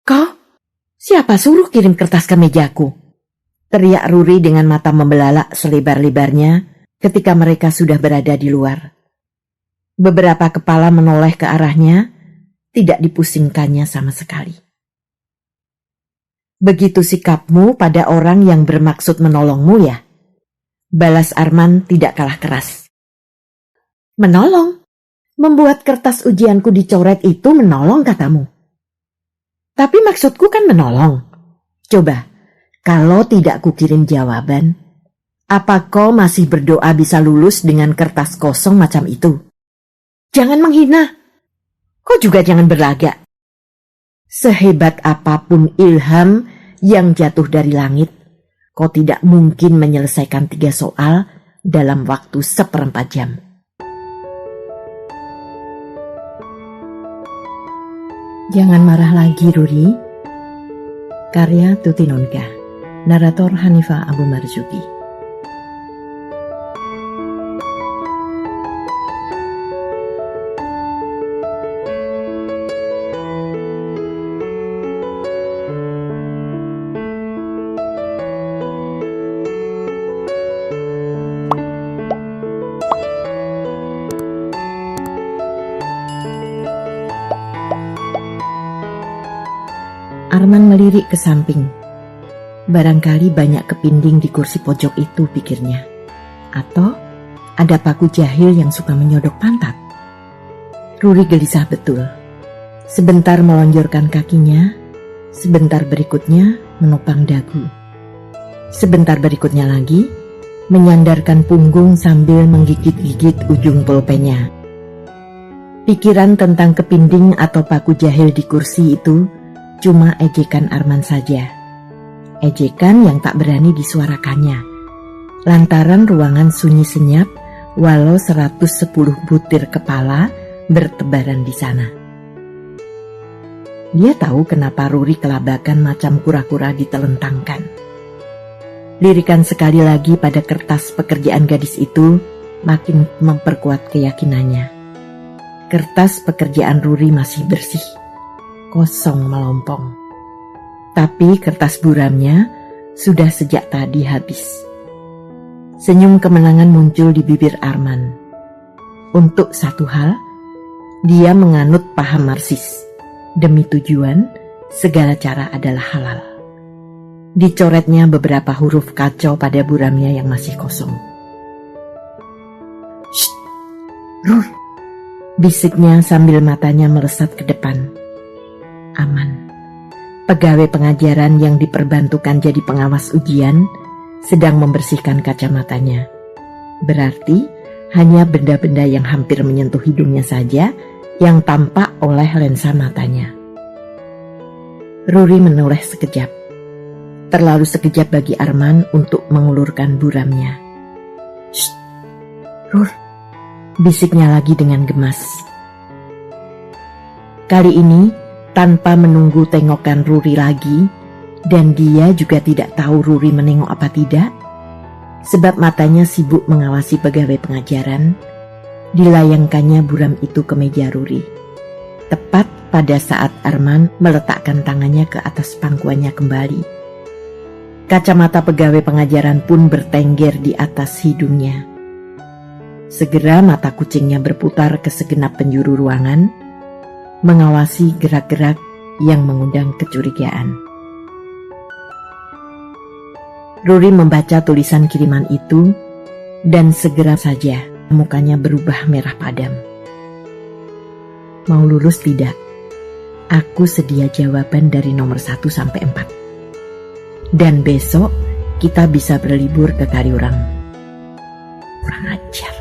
Kau? Siapa suruh kirim kertas ke mejaku? Teriak Ruri dengan mata membelalak selebar-lebarnya ketika mereka sudah berada di luar. Beberapa kepala menoleh ke arahnya, tidak dipusingkannya sama sekali. Begitu sikapmu pada orang yang bermaksud menolongmu ya? Balas Arman tidak kalah keras. Menolong? Membuat kertas ujianku dicoret itu menolong katamu? Tapi maksudku kan menolong. Coba, kalau tidak kukirim jawaban, apa kau masih berdoa bisa lulus dengan kertas kosong macam itu? Jangan menghina. Kau juga jangan berlagak. Sehebat apapun ilham yang jatuh dari langit, kau tidak mungkin menyelesaikan 3 soal dalam waktu 1/4 jam. Jangan marah lagi, Ruri. Karya Tuti Nonka. Narator Hanifah Abu Marzuki. Arman melirik ke samping. Barangkali banyak kepinding di kursi pojok itu, pikirnya. Atau ada paku jahil yang suka menyodok pantat. Ruri gelisah betul. Sebentar melonjorkan kakinya, sebentar berikutnya menopang dagu. Sebentar berikutnya lagi menyandarkan punggung sambil menggigit-gigit ujung pulpennya. Pikiran tentang kepinding atau paku jahil di kursi itu cuma ejekan Arman saja. Ejekan yang tak berani disuarakannya. Lantaran ruangan sunyi senyap, walau 110 butir kepala bertebaran di sana. Dia tahu kenapa Ruri kelabakan macam kura-kura ditelentangkan. Lirikan sekali lagi pada kertas pekerjaan gadis itu makin memperkuat keyakinannya. Kertas pekerjaan Ruri masih bersih. Kosong melompong. Tapi kertas buramnya sudah sejak tadi habis. Senyum kemenangan muncul di bibir Arman. Untuk satu hal, dia menganut paham Marxis. Demi tujuan, segala cara adalah halal. Dicoretnya beberapa huruf kacau pada buramnya yang masih kosong. Shh, Rur, bisiknya sambil matanya melesat ke depan. Aman. Pegawai pengajaran yang diperbantukan jadi pengawas ujian sedang membersihkan kacamatanya. Berarti hanya benda-benda yang hampir menyentuh hidungnya saja yang tampak oleh lensa matanya. Ruri menoleh sekejap. Terlalu sekejap bagi Arman untuk mengulurkan buramnya. Shh, Rur, bisiknya lagi dengan gemas. Kali ini tanpa menunggu tengokan Ruri lagi, dan dia juga tidak tahu Ruri menengok apa tidak, sebab matanya sibuk mengawasi pegawai pengajaran, dilayangkannya buram itu ke meja Ruri. Tepat pada saat Arman meletakkan tangannya ke atas pangkuannya kembali. Kacamata pegawai pengajaran pun bertengger di atas hidungnya. Segera mata kucingnya berputar ke segenap penjuru ruangan, mengawasi gerak-gerak yang mengundang kecurigaan. Ruri membaca tulisan kiriman itu dan segera saja mukanya berubah merah padam. Mau lulus tidak? Aku sedia jawaban dari nomor 1 sampai 4. Dan besok kita bisa berlibur ke Kaliurang. Kurang ajar.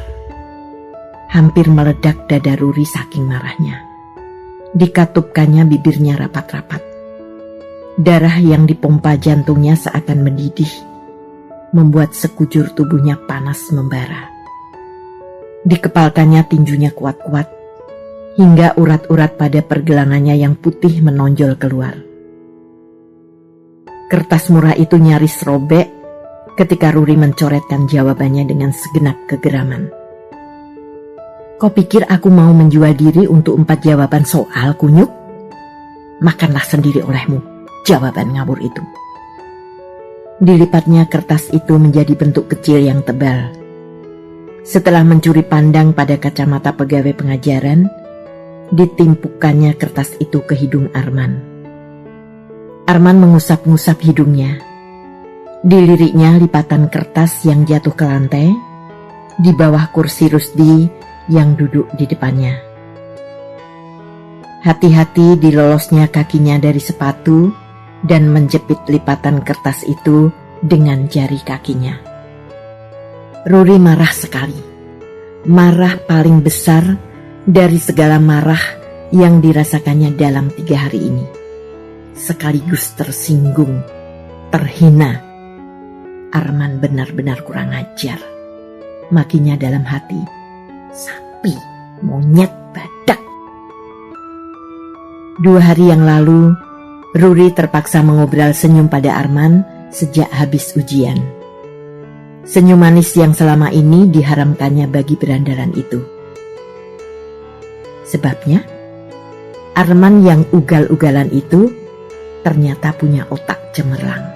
Hampir meledak dada Ruri saking marahnya. Dikatupkannya bibirnya rapat-rapat. Darah yang dipompa jantungnya seakan mendidih, membuat sekujur tubuhnya panas membara. Dikepalkannya tinjunya kuat-kuat, hingga urat-urat pada pergelangannya yang putih menonjol keluar. Kertas murah itu nyaris robek ketika Ruri mencoretkan jawabannya dengan segenap kegeraman. Kau pikir aku mau menjual diri untuk 4 jawaban soal, kunyuk? makanlah sendiri olehmu jawaban ngawur itu. Dilipatnya kertas itu menjadi bentuk kecil yang tebal. Setelah mencuri pandang pada kacamata pegawai pengajaran, ditimpukannya kertas itu ke hidung Arman. Arman mengusap-ngusap hidungnya. Diliriknya lipatan kertas yang jatuh ke lantai, di bawah kursi Rusdi yang duduk di depannya. Hati-hati dilolosnya kakinya dari sepatu dan menjepit lipatan kertas itu dengan jari kakinya. Ruri marah sekali. Marah paling besar dari segala marah yang dirasakannya dalam 3 hari ini. Sekaligus tersinggung, terhina. Arman benar-benar kurang ajar. Makinya dalam hati, sapi, monyet, badak. 2 hari yang lalu, Ruri terpaksa mengobral senyum pada Arman sejak habis ujian. Senyum manis yang selama ini diharamkannya bagi berandalan itu. Sebabnya, Arman yang ugal-ugalan itu ternyata punya otak cemerlang.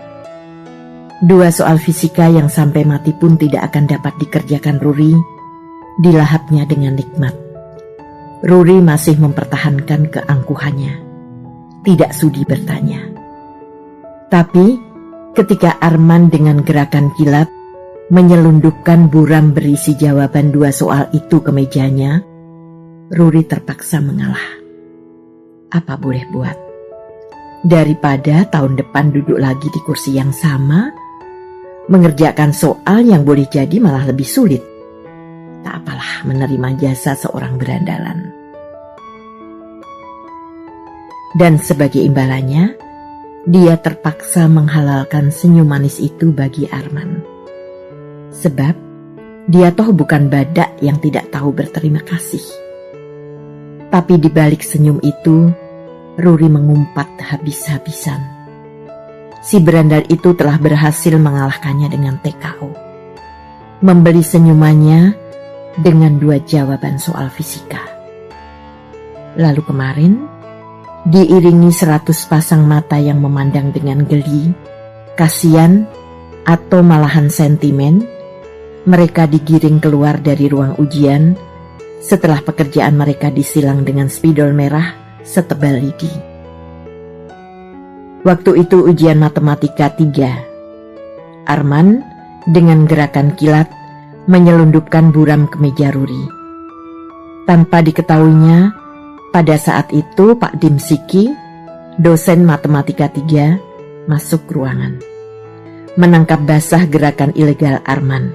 2 soal fisika yang sampai mati pun tidak akan dapat dikerjakan Ruri, dilahapnya dengan nikmat. Ruri masih mempertahankan keangkuhannya. Tidak sudi bertanya. Tapi ketika Arman dengan gerakan kilat menyelundupkan buram berisi jawaban 2 soal itu ke mejanya, Ruri terpaksa mengalah. Apa boleh buat? Daripada tahun depan duduk lagi di kursi yang sama, mengerjakan soal yang boleh jadi malah lebih sulit. Tak apalah menerima jasa seorang berandalan. Dan sebagai imbalannya, dia terpaksa menghalalkan senyum manis itu bagi Arman. Sebab dia toh bukan badak yang tidak tahu berterima kasih. Tapi di balik senyum itu, Ruri mengumpat habis-habisan. Si berandal itu telah berhasil mengalahkannya dengan TKO. Membeli senyumannya dengan 2 jawaban soal fisika. Lalu kemarin, diiringi 100 pasang mata yang memandang dengan geli, kasihan, atau malahan sentimen, mereka digiring keluar dari ruang ujian setelah pekerjaan mereka disilang dengan spidol merah setebal lidi. Waktu itu ujian matematika 3. Arman dengan gerakan kilat menyelundupkan buram ke meja Ruri. Tanpa diketahuinya, pada saat itu Pak Dimsiki, dosen matematika 3, masuk ruangan. Menangkap basah gerakan ilegal Arman.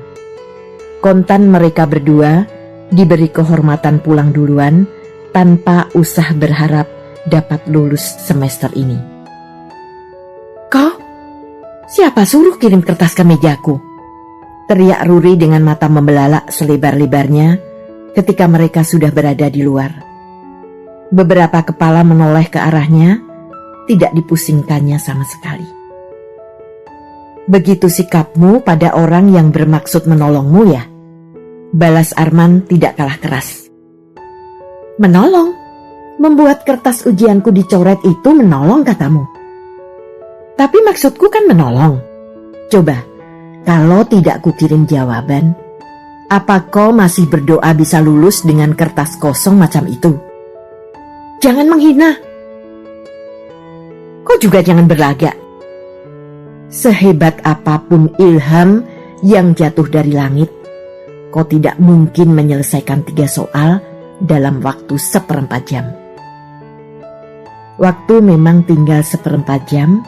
Kontan mereka berdua diberi kehormatan pulang duluan tanpa usah berharap dapat lulus semester ini. "Kau? Siapa suruh kirim kertas ke mejaku?" teriak Ruri dengan mata membelalak selebar-lebarnya ketika mereka sudah berada di luar. Beberapa kepala menoleh ke arahnya, tidak dipusingkannya sama sekali. "Begitu sikapmu pada orang yang bermaksud menolongmu ya?" balas Arman tidak kalah keras. "Menolong? Membuat kertas ujianku dicoret itu menolong katamu? Tapi maksudku kan menolong. Coba, kalau tidak kukirim jawaban, apa kau masih berdoa bisa lulus dengan kertas kosong macam itu? Jangan menghina. Kau juga jangan berlagak. Sehebat apapun ilham yang jatuh dari langit, kau tidak mungkin menyelesaikan 3 soal dalam waktu 1/4 jam. Waktu memang tinggal 1/4 jam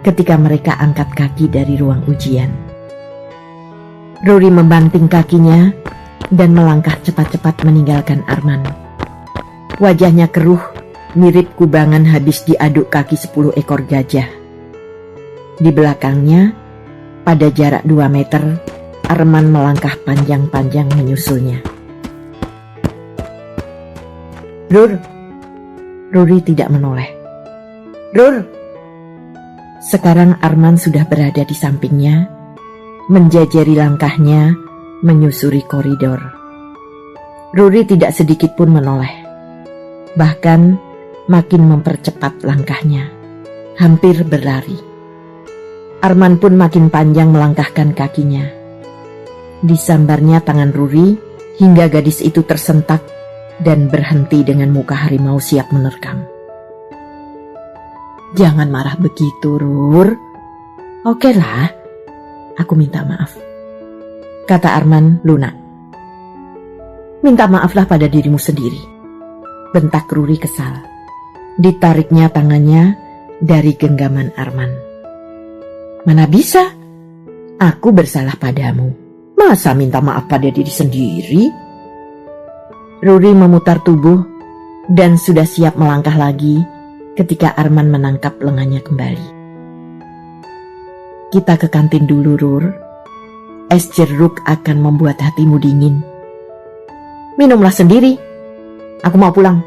ketika mereka angkat kaki dari ruang ujian. Ruri membanting kakinya dan melangkah cepat-cepat meninggalkan Arman. Wajahnya keruh, mirip kubangan habis diaduk kaki 10 ekor gajah. Di belakangnya, pada jarak 2 meter, Arman melangkah panjang-panjang menyusulnya. "Rur!" Ruri tidak menoleh. "Rur!" Sekarang Arman sudah berada di sampingnya, menjajari langkahnya, menyusuri koridor. Ruri tidak sedikit pun menoleh. Bahkan makin mempercepat langkahnya, hampir berlari. Arman pun makin panjang melangkahkan kakinya. Disambarnya tangan Ruri hingga gadis itu tersentak dan berhenti dengan muka harimau siap menerkam. "Jangan marah begitu, Rur. Oke lah, aku minta maaf," kata Arman lunak. "Minta maaflah pada dirimu sendiri," bentak Ruri kesal. Ditariknya tangannya dari genggaman Arman. "Mana bisa? Aku bersalah padamu. Masa minta maaf pada diri sendiri?" Ruri memutar tubuh dan sudah siap melangkah lagi ketika Arman menangkap lengannya kembali. "Kita ke kantin dulu, Rur. Es jeruk akan membuat hatimu dingin." "Minumlah sendiri. Aku mau pulang."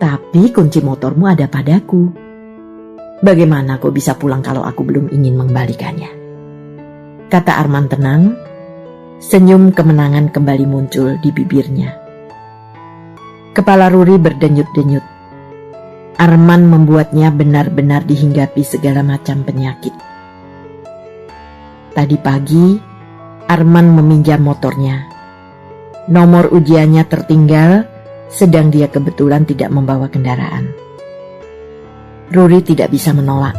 "Tapi kunci motormu ada padaku. Bagaimana kau bisa pulang kalau aku belum ingin mengembalikannya?" kata Arman tenang. Senyum kemenangan kembali muncul di bibirnya. Kepala Ruri berdenyut-denyut. Arman membuatnya benar-benar dihinggapi segala macam penyakit. Tadi pagi, Arman meminjam motornya. Nomor ujiannya tertinggal, sedang dia kebetulan tidak membawa kendaraan. Ruri tidak bisa menolak.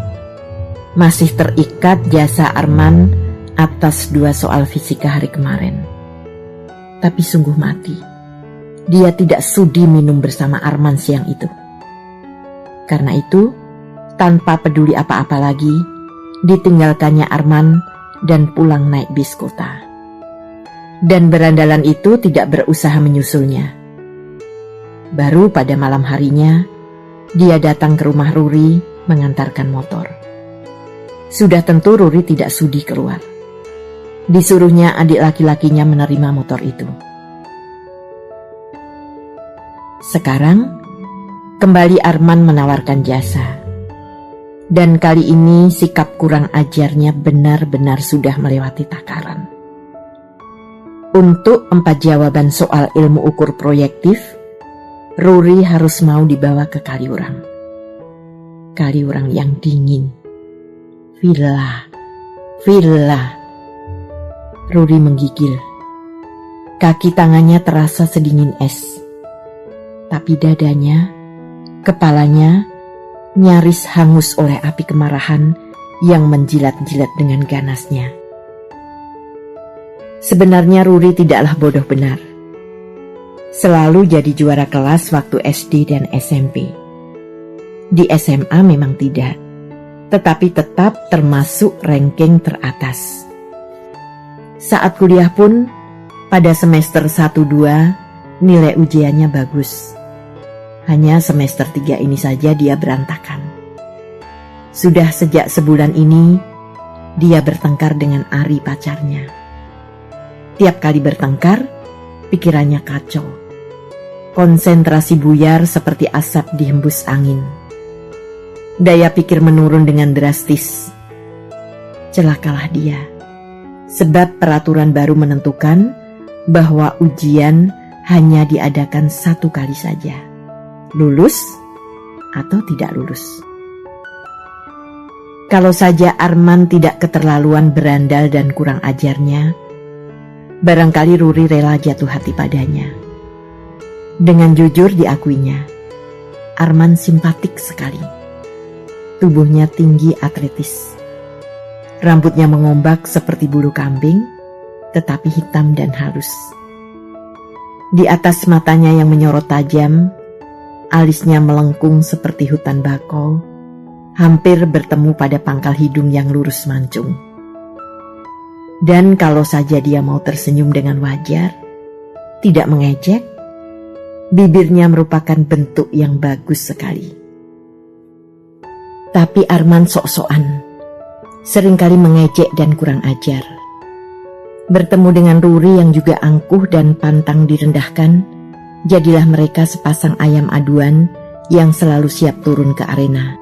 Masih terikat jasa Arman atas 2 soal fisika hari kemarin. Tapi sungguh mati, dia tidak sudi minum bersama Arman siang itu. Karena itu, tanpa peduli apa-apa lagi, ditinggalkannya Arman dan pulang naik bis kota. Dan berandalan itu tidak berusaha menyusulnya. Baru pada malam harinya, dia datang ke rumah Ruri mengantarkan motor. Sudah tentu Ruri tidak sudi keluar. Disuruhnya adik laki-lakinya menerima motor itu. Sekarang, kembali Arman menawarkan jasa. Dan kali ini sikap kurang ajarnya benar-benar sudah melewati takaran. Untuk 4 jawaban soal ilmu ukur proyektif, Ruri harus mau dibawa ke Kaliurang. Kaliurang yang dingin. Villa. Ruri menggigil. Kaki tangannya terasa sedingin es. Tapi dadanya, kepalanya, nyaris hangus oleh api kemarahan yang menjilat-jilat dengan ganasnya. Sebenarnya Ruri tidaklah bodoh benar. Selalu jadi juara kelas waktu SD dan SMP. Di SMA memang tidak, tetapi tetap termasuk ranking teratas. Saat kuliah pun, pada semester 1-2, nilai ujiannya bagus. Hanya semester 3 ini saja dia berantakan. Sudah sejak sebulan ini, dia bertengkar dengan Ari pacarnya. Tiap kali bertengkar, pikirannya kacau. Konsentrasi buyar seperti asap dihembus angin. Daya pikir menurun dengan drastis. Celakalah dia. Sebab peraturan baru menentukan bahwa ujian hanya diadakan 1 kali saja. Lulus atau tidak lulus. Kalau saja Arman tidak keterlaluan berandal dan kurang ajarnya, barangkali Ruri rela jatuh hati padanya. Dengan jujur diakuinya, Arman simpatik sekali. Tubuhnya tinggi atletis. Rambutnya mengombak seperti bulu kambing, tetapi hitam dan halus. Di atas matanya yang menyorot tajam, alisnya melengkung seperti hutan bakau, hampir bertemu pada pangkal hidung yang lurus mancung. Dan kalau saja dia mau tersenyum dengan wajar, tidak mengejek, bibirnya merupakan bentuk yang bagus sekali. Tapi Arman sok-sokan, seringkali mengejek dan kurang ajar. Bertemu dengan Ruri yang juga angkuh dan pantang direndahkan, jadilah mereka sepasang ayam aduan yang selalu siap turun ke arena.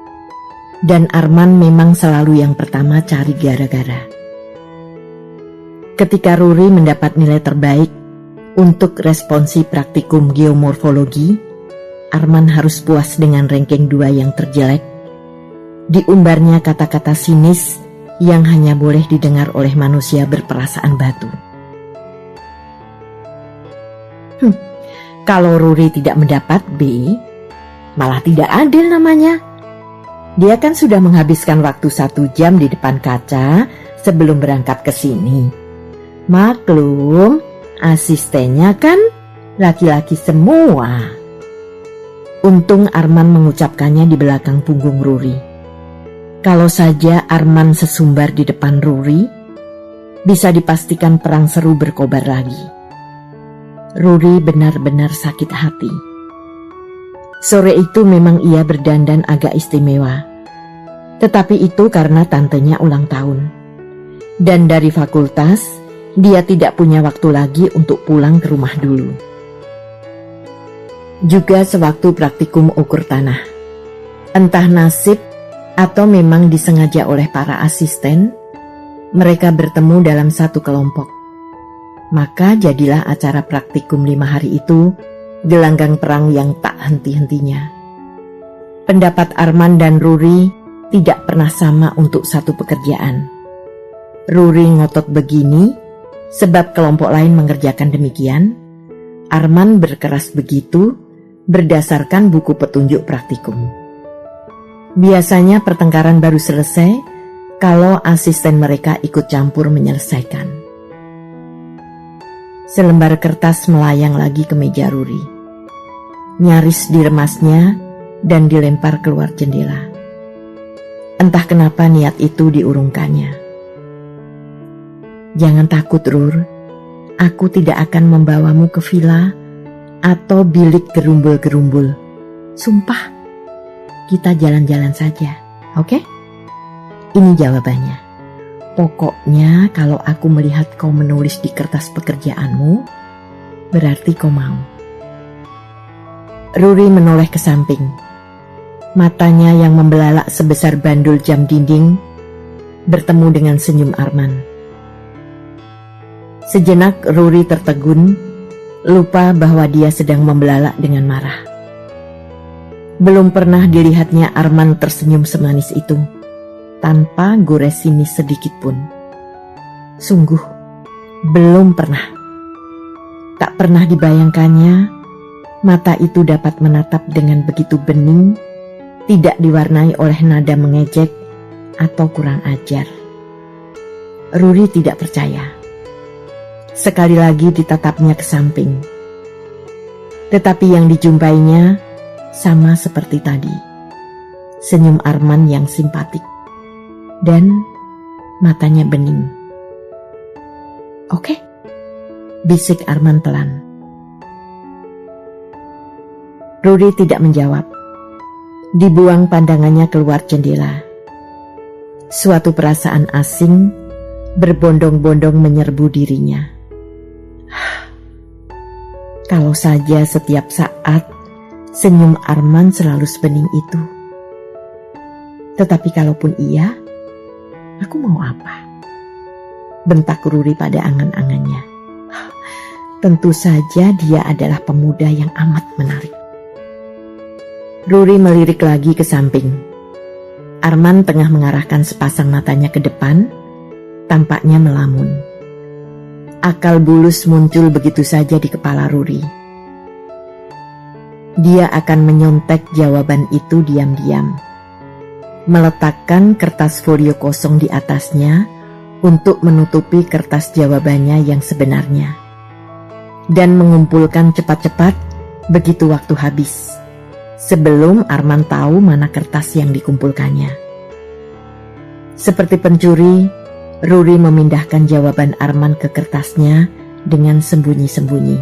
Dan Arman memang selalu yang pertama cari gara-gara. Ketika Ruri mendapat nilai terbaik untuk responsi praktikum geomorfologi, Arman harus puas dengan ranking 2 yang terjelek? Diumbarnya kata-kata sinis yang hanya boleh didengar oleh manusia berperasaan batu. Kalau Ruri tidak mendapat B, malah tidak adil namanya. Dia kan sudah menghabiskan waktu 1 jam di depan kaca sebelum berangkat ke sini. Maklum, asistennya kan laki-laki semua. Untung Arman mengucapkannya di belakang punggung Ruri. Kalau saja Arman sesumbar di depan Ruri, bisa dipastikan perang seru berkobar lagi. Ruri benar-benar sakit hati. Sore itu memang ia berdandan agak istimewa. Tetapi itu karena tantenya ulang tahun. Dan dari fakultas, dia tidak punya waktu lagi untuk pulang ke rumah dulu. Juga sewaktu praktikum ukur tanah. Entah nasib atau memang disengaja oleh para asisten, mereka bertemu dalam satu kelompok. Maka jadilah acara praktikum 5 hari itu gelanggang perang yang tak henti-hentinya. Pendapat Arman dan Ruri tidak pernah sama untuk satu pekerjaan. Ruri ngotot begini sebab kelompok lain mengerjakan demikian. Arman berkeras begitu berdasarkan buku petunjuk praktikum. Biasanya pertengkaran baru selesai kalau asisten mereka ikut campur menyelesaikan. Selembar kertas melayang lagi ke meja Ruri. Nyaris diremasnya dan dilempar keluar jendela. Entah kenapa niat itu diurungkannya. Jangan takut, Rur. Aku tidak akan membawamu ke villa atau bilik gerumbul-gerumbul. Sumpah, kita jalan-jalan saja, oke? Ini jawabannya. Pokoknya kalau aku melihat kau menulis di kertas pekerjaanmu, berarti kau mau. Ruri menoleh ke samping. Matanya yang membelalak sebesar bandul jam dinding bertemu dengan senyum Arman. Sejenak Ruri tertegun, lupa bahwa dia sedang membelalak dengan marah. Belum pernah dilihatnya Arman tersenyum semanis itu, tanpa gores sinis sedikit pun. Sungguh, belum pernah. Tak pernah dibayangkannya mata itu dapat menatap dengan begitu bening, tidak diwarnai oleh nada mengejek atau kurang ajar. Ruri tidak percaya. Sekali lagi ditatapnya ke samping. Tetapi yang dijumpainya sama seperti tadi. Senyum Arman yang simpatik. Dan matanya bening. Oke, bisik Arman pelan. Ruri tidak menjawab. Dibuang pandangannya keluar jendela. Suatu perasaan asing berbondong-bondong menyerbu dirinya. Kalau saja setiap saat senyum Arman selalu sebening itu. Tetapi kalaupun iya, aku mau apa? Bentak Ruri pada angan-angannya. Tentu saja dia adalah pemuda yang amat menarik. Ruri melirik lagi ke samping. Arman tengah mengarahkan sepasang matanya ke depan, tampaknya melamun. Akal bulus muncul begitu saja di kepala Ruri. Dia akan menyontek jawaban itu diam-diam. Meletakkan kertas folio kosong di atasnya untuk menutupi kertas jawabannya yang sebenarnya. Dan mengumpulkan cepat-cepat begitu waktu habis. Sebelum Arman tahu mana kertas yang dikumpulkannya. Seperti pencuri, Ruri memindahkan jawaban Arman ke kertasnya dengan sembunyi-sembunyi.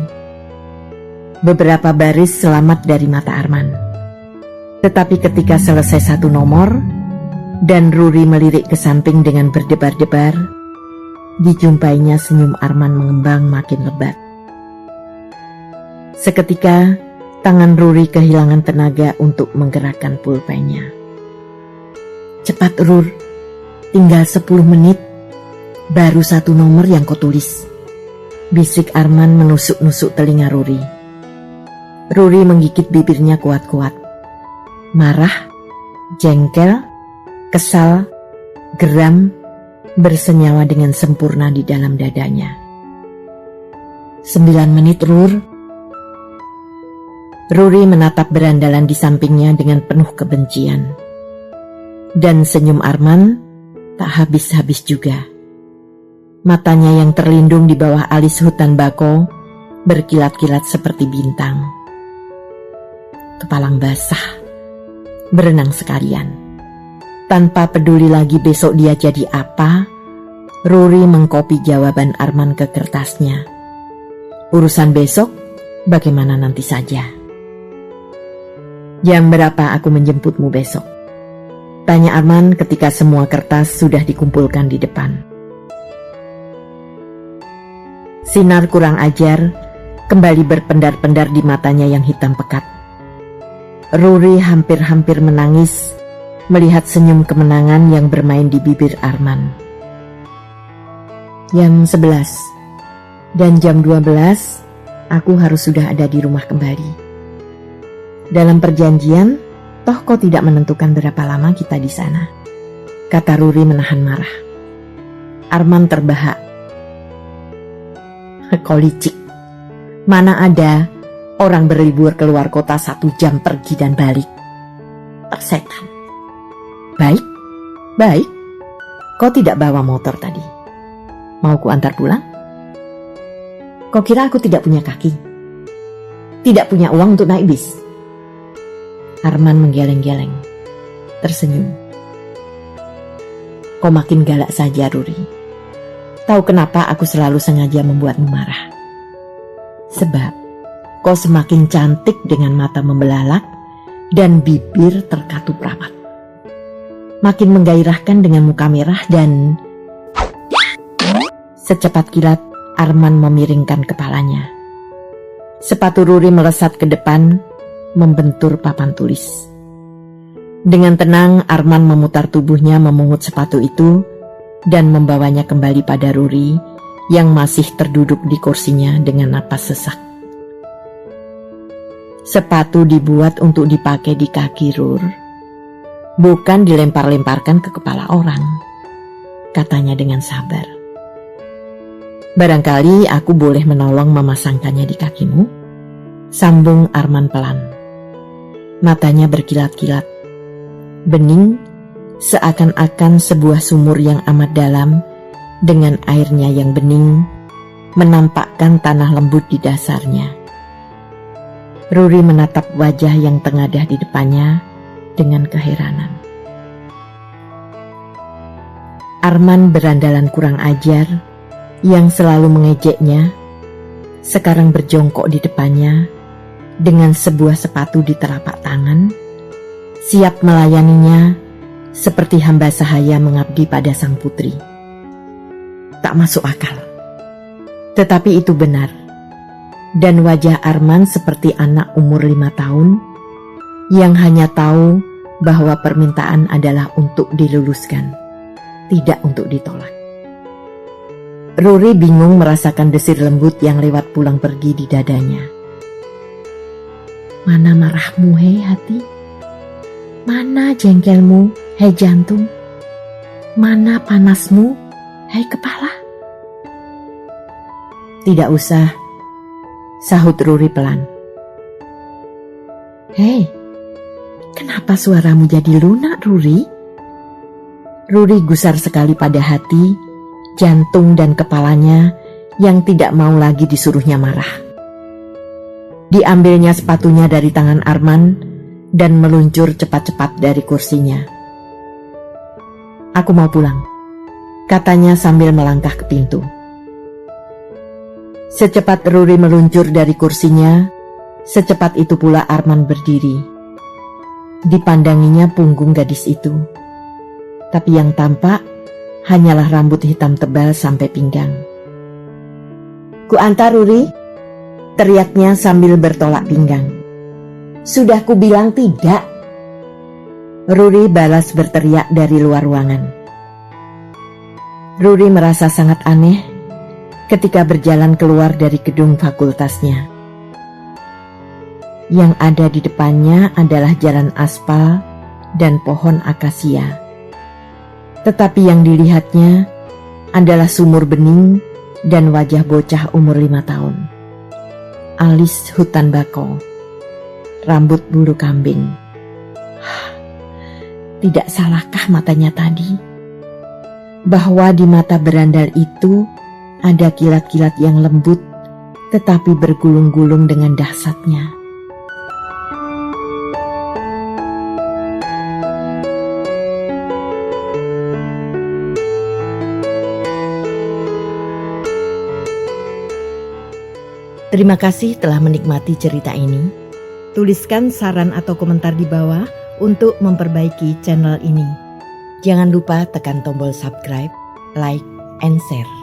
Beberapa baris selamat dari mata Arman. Tetapi ketika selesai satu nomor, dan Ruri melirik ke samping dengan berdebar-debar, dijumpainya senyum Arman mengembang makin lebat. Seketika, tangan Ruri kehilangan tenaga untuk menggerakkan pulpennya. Cepat Rur, tinggal 10 menit, baru satu nomor yang kau tulis. Bisik Arman menusuk-nusuk telinga Ruri. Ruri menggigit bibirnya kuat-kuat. Marah, jengkel, kesal, geram, bersenyawa dengan sempurna di dalam dadanya. 9 menit, Rur. Ruri menatap berandalan di sampingnya dengan penuh kebencian. Dan senyum Arman tak habis-habis juga. Matanya yang terlindung di bawah alis hutan bako berkilat-kilat seperti bintang. Kepalang basah, berenang sekalian. Tanpa peduli lagi besok dia jadi apa, Ruri mengkopi jawaban Arman ke kertasnya. Urusan besok, bagaimana nanti saja. Jam berapa aku menjemputmu besok? Tanya Arman ketika semua kertas sudah dikumpulkan di depan. Sinar kurang ajar kembali berpendar-pendar di matanya yang hitam pekat. Ruri hampir-hampir menangis melihat senyum kemenangan yang bermain di bibir Arman. Jam 11 dan jam 12 aku harus sudah ada di rumah kembali. Dalam perjanjian, toh kau tidak menentukan berapa lama kita di sana, kata Ruri menahan marah. Arman terbahak. Kau licik. Mana ada orang berlibur keluar kota 1 jam pergi dan balik. Persetan. Baik, baik. Kau tidak bawa motor tadi. Mau ku antar pulang? Kau kira aku tidak punya kaki? Tidak punya uang untuk naik bis? Arman menggeleng-geleng, tersenyum. Kau makin galak saja, Ruri. Tahu kenapa aku selalu sengaja membuatmu marah? Sebab kau semakin cantik dengan mata membelalak dan bibir terkatup rapat. Makin menggairahkan dengan muka merah dan... Secepat kilat, Arman memiringkan kepalanya. Sepatu Ruri melesat ke depan, membentur papan tulis. Dengan tenang, Arman memutar tubuhnya memungut sepatu itu dan membawanya kembali pada Ruri yang masih terduduk di kursinya dengan napas sesak. Sepatu dibuat untuk dipakai di kaki, Rur. Bukan dilempar-lemparkan ke kepala orang, katanya dengan sabar. Barangkali aku boleh menolong memasangkannya di kakimu, sambung Arman pelan. Matanya berkilat-kilat, bening, seakan-akan sebuah sumur yang amat dalam dengan airnya yang bening menampakkan tanah lembut di dasarnya. Ruri menatap wajah yang tengadah di depannya dengan keheranan. Arman berandalan kurang ajar yang selalu mengejeknya, sekarang berjongkok di depannya dengan sebuah sepatu di telapak tangan, siap melayaninya seperti hamba sahaya mengabdi pada sang putri. Tak masuk akal. Tetapi itu benar. Dan wajah Arman seperti anak umur 5 tahun yang hanya tahu bahwa permintaan adalah untuk diluluskan, tidak untuk ditolak. Ruri bingung merasakan desir lembut yang lewat pulang pergi di dadanya. Mana marahmu, hei hati? Mana jengkelmu, hei jantung? Mana panasmu, hei kepala? Tidak usah, sahut Ruri pelan. Hei, kenapa suaramu jadi lunak, Ruri? Ruri gusar sekali pada hati, jantung dan kepalanya yang tidak mau lagi disuruhnya marah. Diambilnya sepatunya dari tangan Arman dan meluncur cepat-cepat dari kursinya. Aku mau pulang, katanya sambil melangkah ke pintu. Secepat Ruri meluncur dari kursinya, secepat itu pula Arman berdiri. Dipandanginya punggung gadis itu, tapi yang tampak hanyalah rambut hitam tebal sampai pinggang. Ku antar, Ruri, teriaknya sambil bertolak pinggang. Sudah ku bilang tidak. Ruri balas berteriak dari luar ruangan. Ruri merasa sangat aneh ketika berjalan keluar dari gedung fakultasnya. Yang ada di depannya adalah jalan aspal dan pohon akasia. Tetapi yang dilihatnya adalah sumur bening dan wajah bocah umur 5 tahun. Alis hutan bakau, rambut bulu kambing. Tidak salahkah matanya tadi? Bahwa di mata berandal itu ada kilat-kilat yang lembut tetapi bergulung-gulung dengan dahsyatnya. Terima kasih telah menikmati cerita ini. Tuliskan saran atau komentar di bawah untuk memperbaiki channel ini. Jangan lupa tekan tombol subscribe, like, and share.